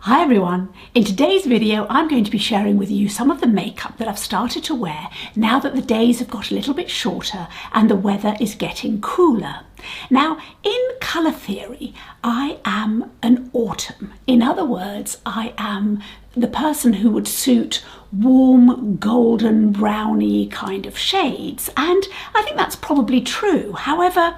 Hi everyone! In today's video I'm going to be sharing with you some of the makeup that I've started to wear now that the days have got a little bit shorter and the weather is getting cooler. Now in colour theory I am an autumn. In other words, I am the person who would suit warm golden browny kind of shades, and I think that's probably true. However,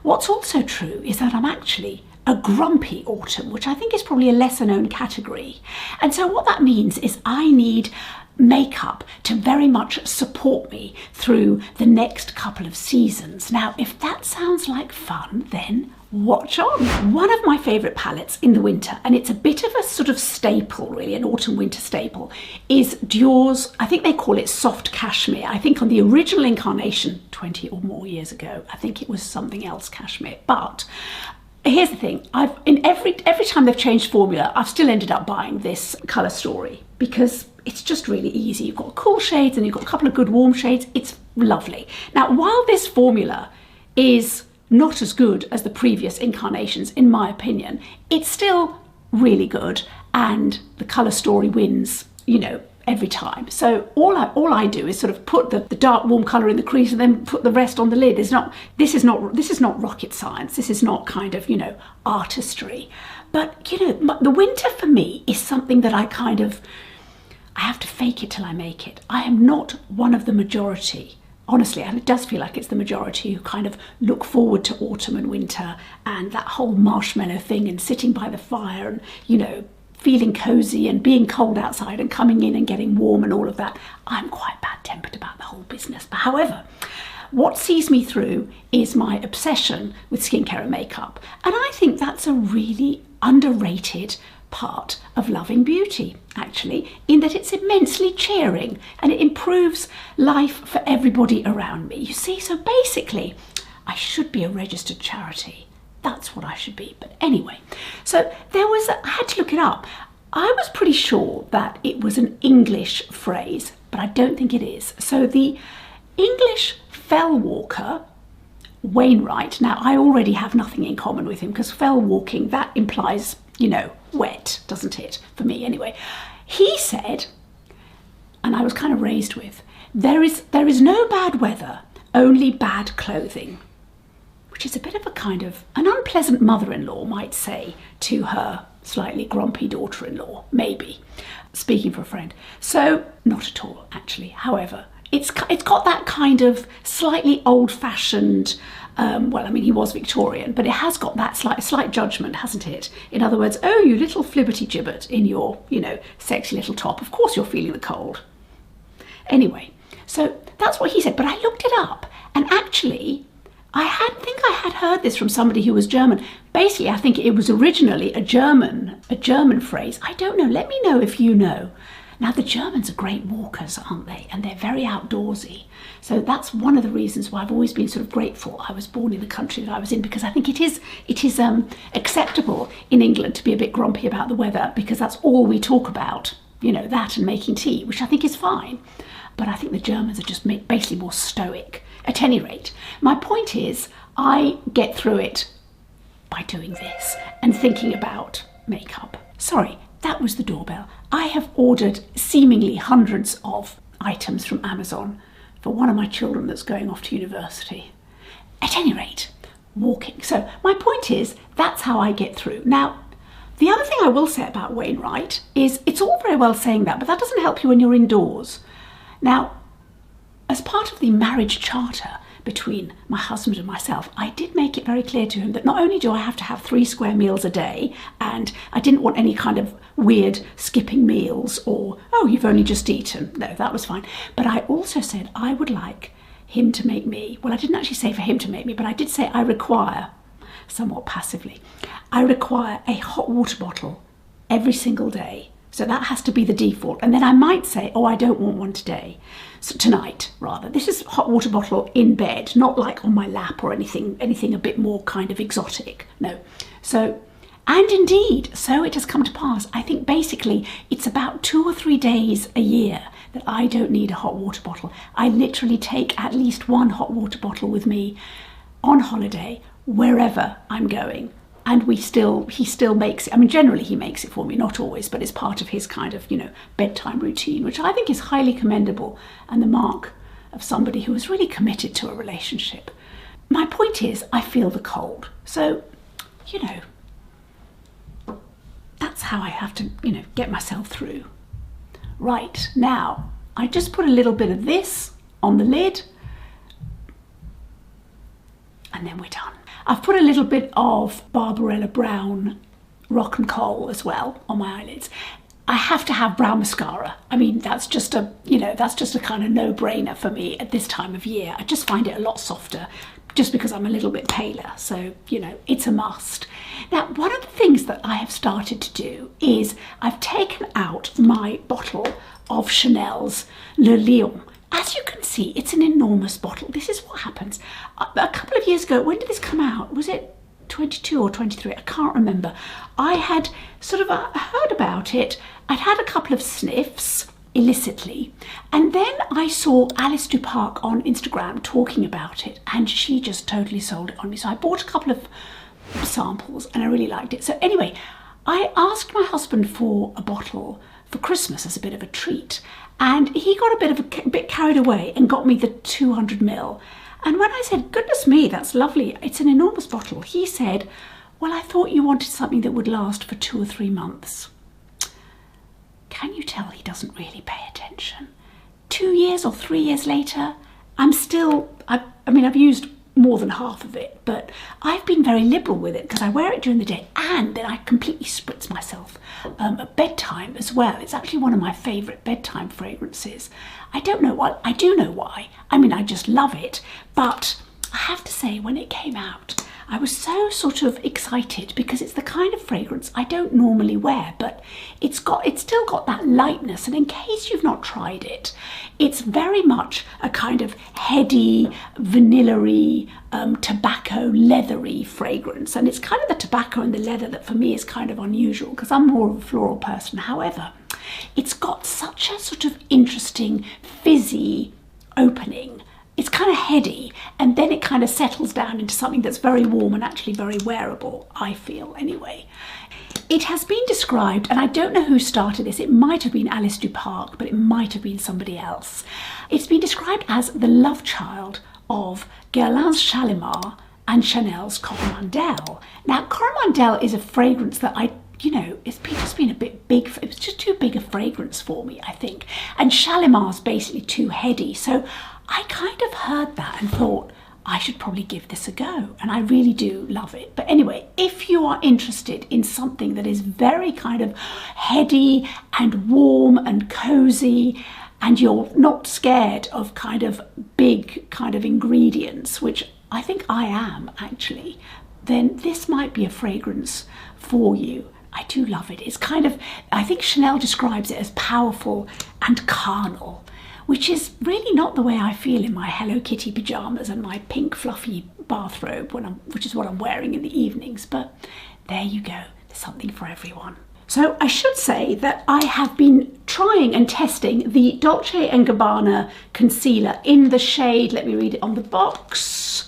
what's also true is that I'm actually a grumpy autumn, which I think is probably a lesser known category. And so what that means is I need makeup to very much support me through the next couple of seasons. Now, if that sounds like fun, then watch on. One of my favourite palettes in the winter, and it's a bit of a sort of staple really, an autumn winter staple, is Dior's, I think they call it Soft Cashmere. I think on the original incarnation 20 or more years ago, I think it was something else cashmere. But here's the thing, every time they've changed formula, I've still ended up buying this colour story because it's just really easy. You've got cool shades and you've got a couple of good warm shades. It's lovely. Now, while this formula is not as good as the previous incarnations, in my opinion, it's still really good, and the colour story wins, you know, every time. So all I do is sort of put the dark warm colour in the crease and then put the rest on the lid. This is not rocket science. This is not kind of, you know, artistry. But you know, the winter for me is something that I have to fake it till I make it. I am not one of the majority, honestly, and it does feel like it's the majority who kind of look forward to autumn and winter and that whole marshmallow thing and sitting by the fire and, you know, feeling cozy and being cold outside and coming in and getting warm and all of that. I'm quite bad-tempered about the whole business. But however, what sees me through is my obsession with skincare and makeup. And I think that's a really underrated part of loving beauty, actually, in that it's immensely cheering and it improves life for everybody around me. You see, so basically, I should be a registered charity. That's what I should be. But anyway, so I had to look it up. I was pretty sure that it was an English phrase, but I don't think it is. So the English fell walker, Wainwright, now I already have nothing in common with him because fell walking, that implies, you know, wet, doesn't it? For me anyway. He said, and I was kind of raised with, there is no bad weather, only bad clothing. Which is a bit of a kind of an unpleasant mother-in-law might say to her slightly grumpy daughter-in-law, maybe, speaking for a friend. So not at all, actually. However, it's got that kind of slightly old-fashioned, well, I mean, he was Victorian, but it has got that slight judgment, hasn't it? In other words, oh, you little flibberty-gibbet in your, you know, sexy little top. Of course you're feeling the cold. Anyway, so that's what he said, but I looked it up, and actually I think I had heard this from somebody who was German. Basically, I think it was originally a German phrase. I don't know. Let me know if you know. Now, the Germans are great walkers, aren't they? And they're very outdoorsy. So that's one of the reasons why I've always been sort of grateful I was born in the country that I was in, because I think it is acceptable in England to be a bit grumpy about the weather because that's all we talk about. You know, that and making tea, which I think is fine. But I think the Germans are just basically more stoic. At any rate, my point is I get through it by doing this and thinking about makeup. Sorry, that was the doorbell. I have ordered seemingly hundreds of items from Amazon for one of my children that's going off to university. At any rate, walking. So my point is that's how I get through. Now, the other thing I will say about Wainwright is it's all very well saying that, but that doesn't help you when you're indoors. Now, as part of the marriage charter between my husband and myself, I did make it very clear to him that not only do I have to have 3 square meals a day, and I didn't want any kind of weird skipping meals or, oh, you've only just eaten. No, that was fine. But I also said I would like him to make me, well, I didn't actually say for him to make me, but I did say I require, somewhat passively, I require a hot water bottle every single day. So that has to be the default. And then I might say, oh, I don't want one today. So tonight, rather. This is hot water bottle in bed, not like on my lap or anything a bit more kind of exotic. No. So, and indeed, so it has come to pass. I think basically it's about 2 or 3 days a year that I don't need a hot water bottle. I literally take at least one hot water bottle with me on holiday, wherever I'm going. and he still makes it. I mean, generally he makes it for me, not always, but it's part of his kind of, you know, bedtime routine, which I think is highly commendable and the mark of somebody who is really committed to a relationship. My point is, I feel the cold, so, you know, that's how I have to, you know, get myself through. Right, now, I just put a little bit of this on the lid, and then we're done. I've put a little bit of Barbarella Brown Rock and Coal as well on my eyelids. I have to have brown mascara. I mean, that's just a, you know, that's just a kind of no-brainer for me at this time of year. I just find it a lot softer just because I'm a little bit paler. So, you know, it's a must. Now, one of the things that I have started to do is I've taken out my bottle of Chanel's Le Lion. As you can see, it's an enormous bottle. This is what happens. A couple of years ago, when did this come out? Was it 22 or 23? I can't remember. I had sort of heard about it. I'd had a couple of sniffs illicitly, and then I saw Alice Duparc on Instagram talking about it, and she just totally sold it on me. So I bought a couple of samples and I really liked it. So anyway, I asked my husband for a bottle for Christmas as a bit of a treat, and he got a bit carried away and got me the 200 ml. And when I said, goodness me, that's lovely, it's an enormous bottle, he said, well, I thought you wanted something that would last for 2 or 3 months. Can you tell he doesn't really pay attention? 2 years or 3 years later, I'm still, I mean, I've used more than half of it, but I've been very liberal with it because I wear it during the day and then I completely spritz myself at bedtime as well. It's actually one of my favourite bedtime fragrances. I don't know why, I do know why. I mean, I just love it, but I have to say, when it came out, I was so sort of excited because it's the kind of fragrance I don't normally wear, but it's still got that lightness. And in case you've not tried it, it's very much a kind of heady, vanilla-y, tobacco, leathery fragrance. And it's kind of the tobacco and the leather that for me is kind of unusual because I'm more of a floral person. However, it's got such a sort of interesting, fizzy opening. It's kind of heady, and then it kind of settles down into something that's very warm and actually very wearable, I feel anyway. It has been described, and I don't know who started this, it might have been Alice Duparc, but it might have been somebody else. It's been described as the love child of Guerlain's Shalimar and Chanel's Coromandel. Now, Coromandel is a fragrance that you know, it's just been a bit big. It was just too big a fragrance for me, I think. And Shalimar's basically too heady. So I kind of heard that and thought I should probably give this a go. And I really do love it. But anyway, if you are interested in something that is very kind of heady and warm and cozy, and you're not scared of kind of big kind of ingredients, which I think I am actually, then this might be a fragrance for you. I do love it. It's kind of, I think Chanel describes it as powerful and carnal, which is really not the way I feel in my Hello Kitty pyjamas and my pink fluffy bathrobe, which is what I'm wearing in the evenings. But there you go. There's something for everyone. So I should say that I have been trying and testing the Dolce & Gabbana concealer in the shade, let me read it on the box,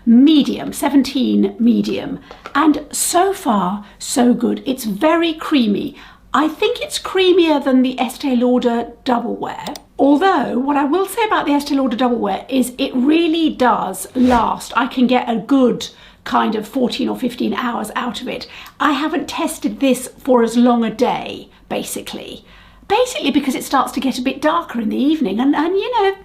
medium, 17 medium, and so far so good. It's very creamy. I think it's creamier than the Estee Lauder Double Wear, although what I will say about the Estee Lauder Double Wear is it really does last. I can get a good kind of 14 or 15 hours out of it. I haven't tested this for as long a day, basically because it starts to get a bit darker in the evening, and you know,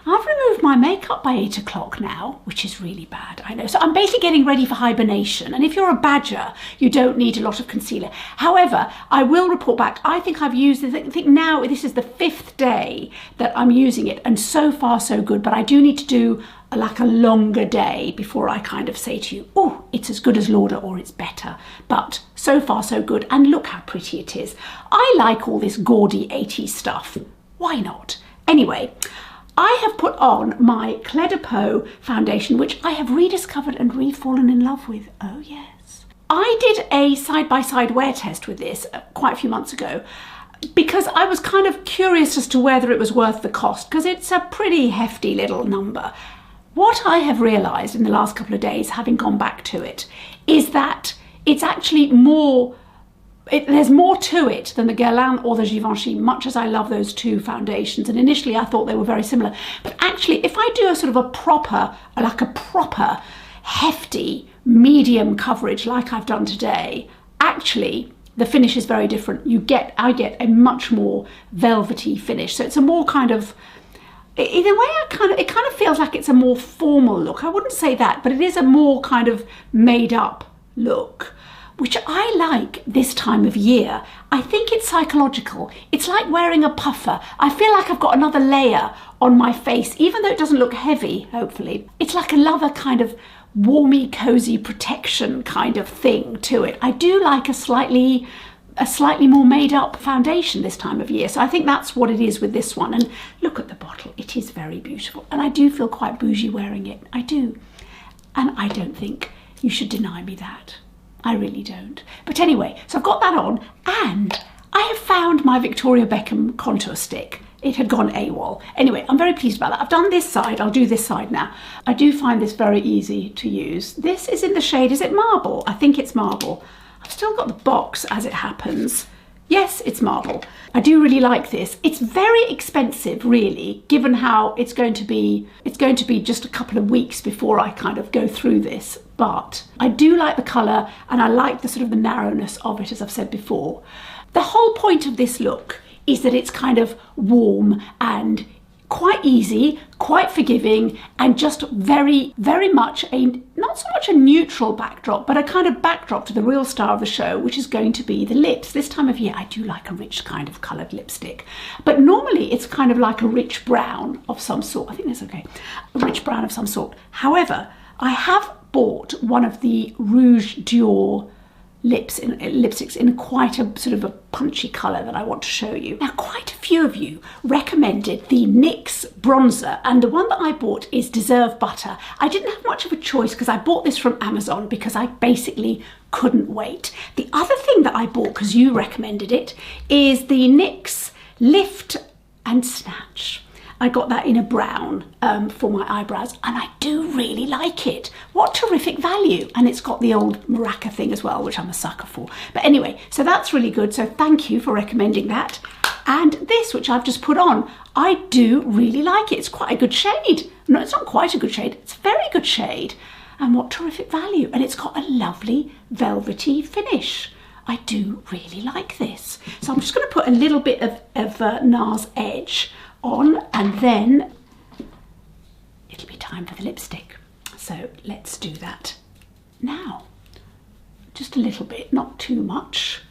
I've removed my makeup by 8 o'clock now, which is really bad, I know. So I'm basically getting ready for hibernation. And if you're a badger, you don't need a lot of concealer. However, I will report back. I think I've used this, I think now this is the 5th day that I'm using it, and so far so good. But I do need to do like a longer day before I kind of say to you, oh, it's as good as Lauder or it's better. But so far so good. And look how pretty it is. I like all this gaudy 80s stuff. Why not? Anyway, I have put on my Clé de Peau Foundation, which I have rediscovered and re-fallen in love with. Oh yes. I did a side-by-side wear test with this quite a few months ago because I was kind of curious as to whether it was worth the cost, because it's a pretty hefty little number. What I have realised in the last couple of days, having gone back to it, is that it's actually more, there's more to it than the Guerlain or the Givenchy, much as I love those two foundations. And initially I thought they were very similar. But actually, if I do a sort of a proper, hefty, medium coverage like I've done today, actually the finish is very different. I get a much more velvety finish. So it's a more kind of, in a way, it kind of feels like it's a more formal look. I wouldn't say that, but it is a more kind of made up look, which I like this time of year. I think it's psychological. It's like wearing a puffer. I feel like I've got another layer on my face, even though it doesn't look heavy, hopefully. It's like another kind of warmy, cozy protection kind of thing to it. I do like a slightly more made up foundation this time of year. So I think that's what it is with this one. And look at the bottle. It is very beautiful. And I do feel quite bougie wearing it. I do. And I don't think you should deny me that. I really don't. But anyway, so I've got that on, and I have found my Victoria Beckham contour stick. It had gone AWOL. Anyway, I'm very pleased about that. I've done this side. I'll do this side now. I do find this very easy to use. This is in the shade, is it Marble? I think it's Marble. I've still got the box as it happens. Yes, it's Marble. I do really like this. It's very expensive, really, given how it's going to be just a couple of weeks before I kind of go through this. But I do like the colour, and I like the sort of the narrowness of it, as I've said before. The whole point of this look is that it's kind of warm and quite easy, quite forgiving, and just very, very much not so much a neutral backdrop, but a kind of backdrop to the real star of the show, which is going to be the lips. This time of year, I do like a rich kind of coloured lipstick, but normally it's kind of like a rich brown of some sort. I think that's okay. A rich brown of some sort. However, I have bought one of the Rouge Dior lipsticks in quite a sort of a punchy colour that I want to show you. Now, quite a few of you recommended the NYX Bronzer, and the one that I bought is Deserve Butter. I didn't have much of a choice because I bought this from Amazon because I basically couldn't wait. The other thing that I bought, because you recommended it, is the NYX Lift and Snatch. I got that in a brown for my eyebrows, and I do really like it. What terrific value. And it's got the old maraca thing as well, which I'm a sucker for. But anyway, so that's really good. So thank you for recommending that. And this, which I've just put on, I do really like it. It's quite a good shade. No, it's not quite a good shade. It's a very good shade. And what terrific value. And it's got a lovely velvety finish. I do really like this. So I'm just going to put a little bit of NARS Edge on, and then it'll be time for the lipstick. So let's do that now. Just a little bit, not too much.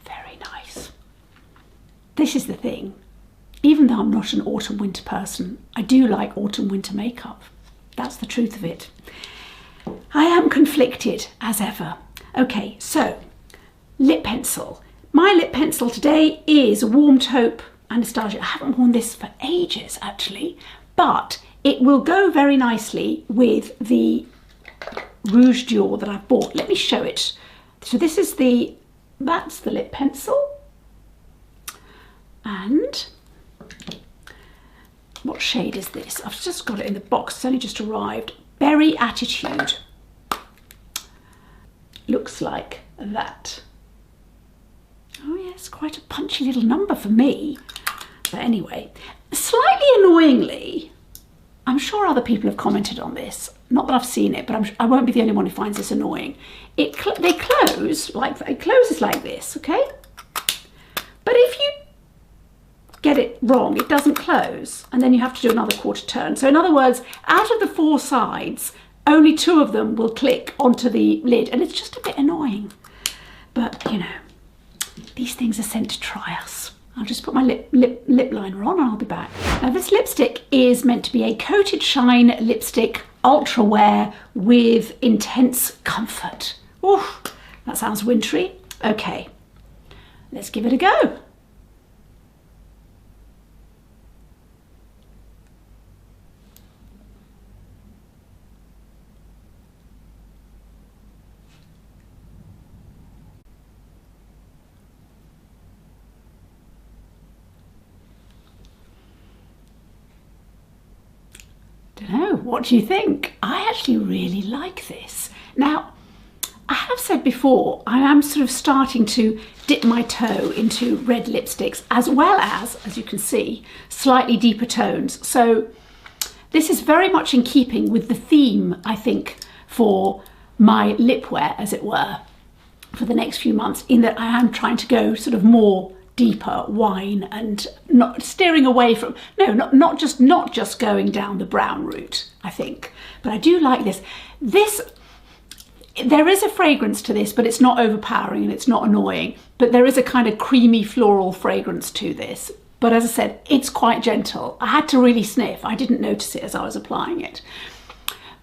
Very nice. This is the thing. Even though I'm not an autumn-winter person, I do like autumn-winter makeup. That's the truth of it. I am conflicted as ever. Okay, so lip pencil. My lip pencil today is a warm taupe Anastasia. I haven't worn this for ages actually, but it will go very nicely with the Rouge Dior that I've bought. Let me show it. So this is that's the lip pencil. And what shade is this? I've just got it in the box. It's only just arrived. Berry Attitude. Looks like that. Oh yes, quite a punchy little number for me. But anyway, slightly annoyingly, I'm sure other people have commented on this. Not that I've seen it, but I won't be the only one who finds this annoying. They close like it closes like this, okay? But if you get it wrong, it doesn't close, and then you have to do another quarter turn. So in other words, out of the 4 sides, only 2 of them will click onto the lid, and it's just a bit annoying. But you know, these things are sent to try us. I'll just put my lip liner on and I'll be back. Now this lipstick is meant to be a coated shine lipstick, ultra wear with intense comfort. Oof, that sounds wintry. Okay, let's give it a go. what do you think? I actually really like this. Now, I have said before, I am sort of starting to dip my toe into red lipsticks, as well as you can see, slightly deeper tones. So this is very much in keeping with the theme, I think, for my lip wear, as it were, for the next few months, in that I am trying to go sort of more deeper wine and not steering away from, no, not just going down the brown route, I think. But I do like this. There is a fragrance to this, but it's not overpowering and it's not annoying. But there is a kind of creamy floral fragrance to this. But as I said, it's quite gentle. I had to really sniff. I didn't notice it as I was applying it.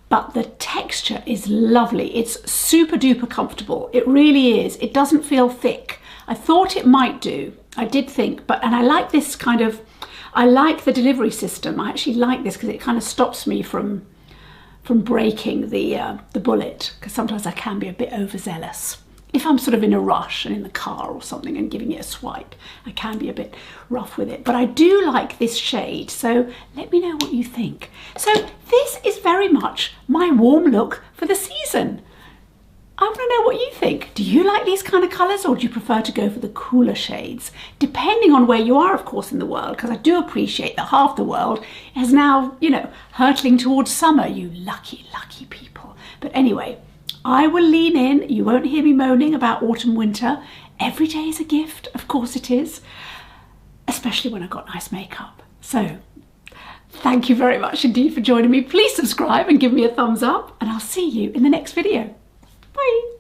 But the texture is lovely. It's super duper comfortable. It really is. It doesn't feel thick. I thought it might do. I did think, and I like this kind of, I like the delivery system. I actually like this because it kind of stops me from breaking the bullet, because sometimes I can be a bit overzealous. If I'm sort of in a rush and in the car or something and giving it a swipe, I can be a bit rough with it. But I do like this shade, so let me know what you think. So this is very much my warm look for the season. I want to know what you think. Do you like these kind of colours, or do you prefer to go for the cooler shades? Depending on where you are, of course, in the world, because I do appreciate that half the world is now, you know, hurtling towards summer, you lucky, lucky people. But anyway, I will lean in. You won't hear me moaning about autumn, winter. Every day is a gift, of course it is, especially when I've got nice makeup. So thank you very much indeed for joining me. Please subscribe and give me a thumbs up, and I'll see you in the next video. Bye.